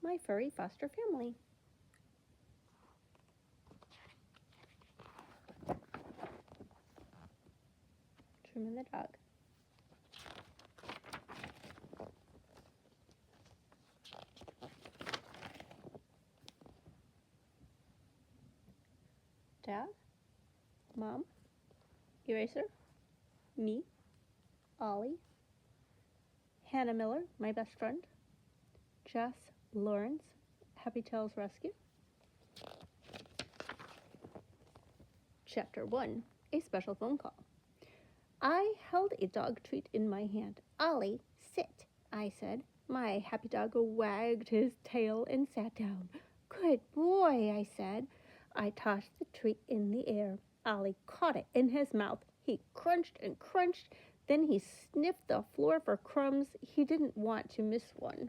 my furry foster family. Truman the dog. Dad, Mom, Eraser, me, Ollie, Hannah Miller, my best friend, Jess Lawrence, Happy Tales Rescue. Chapter 1, A Special Phone Call. I held a dog treat in my hand. Ollie, sit, I said. My happy dog wagged his tail and sat down. Good boy, I said. I tossed the treat in the air. Ollie caught it in his mouth. He crunched and crunched. Then he sniffed the floor for crumbs. He didn't want to miss one.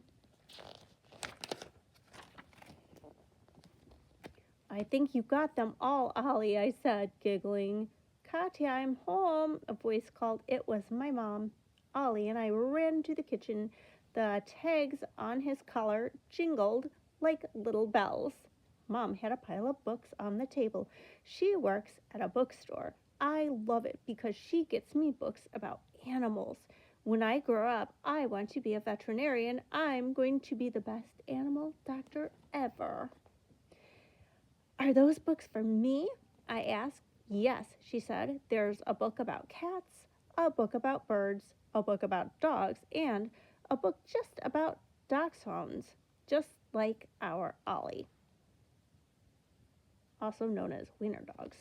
I think you got them all, Ollie, I said, giggling. Katya, I'm home, a voice called. It was my mom. Ollie and I ran to the kitchen. The tags on his collar jingled like little bells. Mom had a pile of books on the table. She works at a bookstore. I love it because she gets me books about animals. When I grow up, I want to be a veterinarian. I'm going to be the best animal doctor ever. Are those books for me? I asked. Yes, she said. There's a book about cats, a book about birds, a book about dogs, and a book just about dachshunds, just like our Ollie, also known as wiener dogs.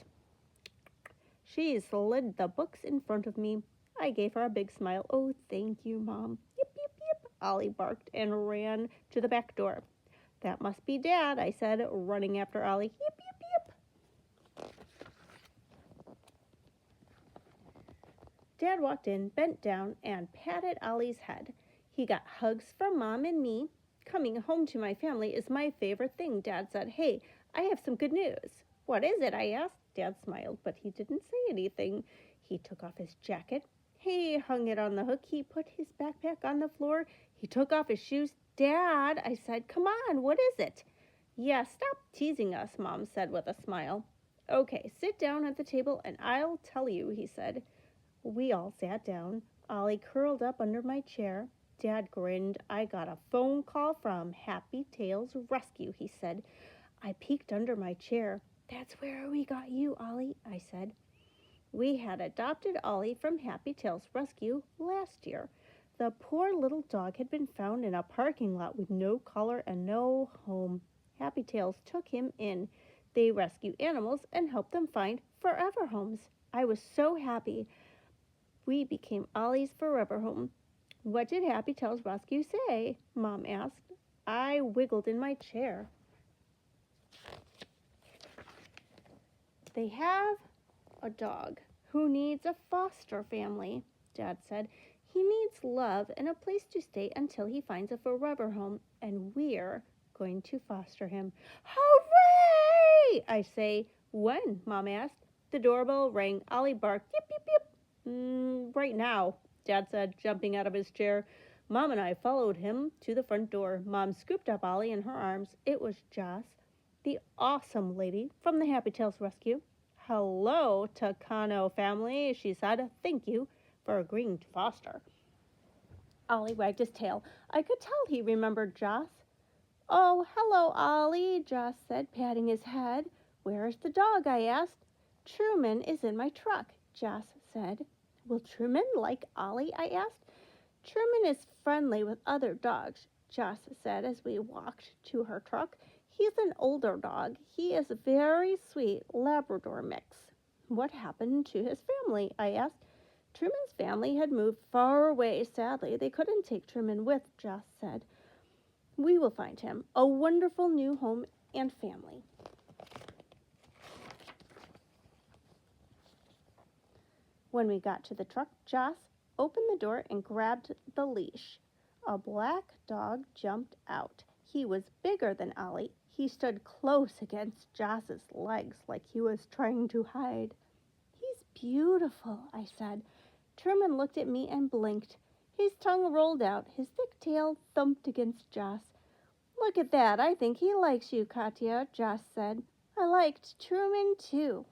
She slid the books in front of me. I gave her a big smile. Oh, thank you, Mom. Yip, yip, yip, Ollie barked and ran to the back door. That must be Dad, I said, running after Ollie. Yip, yip, yip. Dad walked in, bent down, and patted Ollie's head. He got hugs from Mom and me. Coming home to my family is my favorite thing, Dad said. Hey, I have some good news. What is it? I asked. Dad smiled, but he didn't say anything. He took off his jacket. He hung it on the hook. He put his backpack on the floor. He took off his shoes. Dad, I said, come on, what is it? Yeah, stop teasing us, Mom said with a smile. Okay, sit down at the table and I'll tell you, he said. We all sat down. Ollie curled up under my chair. Dad grinned. I got a phone call from Happy Tales Rescue, he said. I peeked under my chair. That's where we got you, Ollie, I said. We had adopted Ollie from Happy Tales Rescue last year. The poor little dog had been found in a parking lot with no collar and no home. Happy Tales took him in. They rescue animals and help them find forever homes. I was so happy. We became Ollie's forever home. What did Happy Tales Rescue say? Mom asked. I wiggled in my chair. They have a dog who needs a foster family, Dad said. He needs love and a place to stay until he finds a forever home, and we're going to foster him. Hooray! I say. When? Mom asked. The doorbell rang. Ollie barked. Yip, yip, yip. Right now, Dad said, jumping out of his chair. Mom and I followed him to the front door. Mom scooped up Ollie in her arms. It was Joss, the awesome lady from the Happy Tales Rescue. Hello, Takano family, she said. Thank you for agreeing to foster. Ollie wagged his tail. I could tell he remembered Joss. Oh, hello, Ollie, Joss said, patting his head. Where's the dog? I asked. Truman is in my truck, Joss said. Will Truman like Ollie? I asked. Truman is friendly with other dogs, Joss said as we walked to her truck. He's an older dog. He is a very sweet Labrador mix. What happened to his family? I asked. Truman's family had moved far away. Sadly, they couldn't take Truman with, Joss said. We will find him a wonderful new home and family. When we got to the truck, Joss opened the door and grabbed the leash. A black dog jumped out. He was bigger than Ollie. He stood close against Joss's legs like he was trying to hide. He's beautiful, I said. Truman looked at me and blinked. His tongue rolled out. His thick tail thumped against Joss. Look at that. I think he likes you, Katya, Josh said. I liked Truman, too.